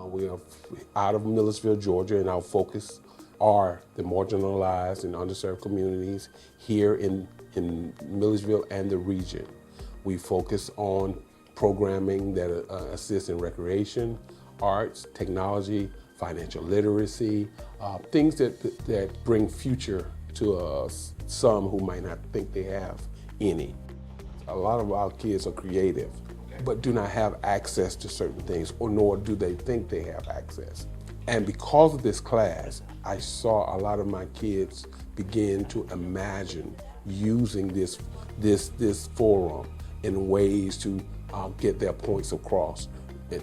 We are out of Millersville, Georgia, and our focus are the marginalized and underserved communities here in Millersville and the region. We focus on programming that assists in recreation, arts, technology, financial literacy, things that bring future to some who might not think they have any. A lot of our kids are creative, but do not have access to certain things, or nor do they think they have access. And because of this class, I saw a lot of my kids begin to imagine using this forum in ways to get their points across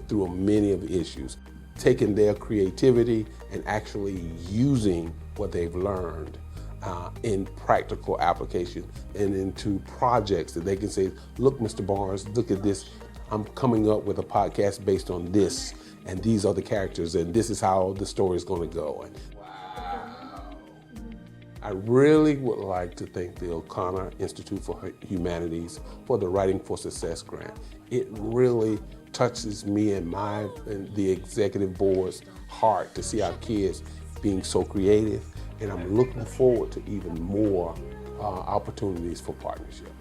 through many of the issues, taking their creativity and actually using what they've learned in practical application and into projects that they can say, look, Mr. Barnes, look at this. I'm coming up with a podcast based on this, and these are the characters, and this is how the story is going to go. Wow. I really would like to thank the Oconnorinstitute for Humanities for the Writing for Success grant. It really touches me and the executive board's heart to see our kids being so creative, and I'm looking forward to even more opportunities for partnership.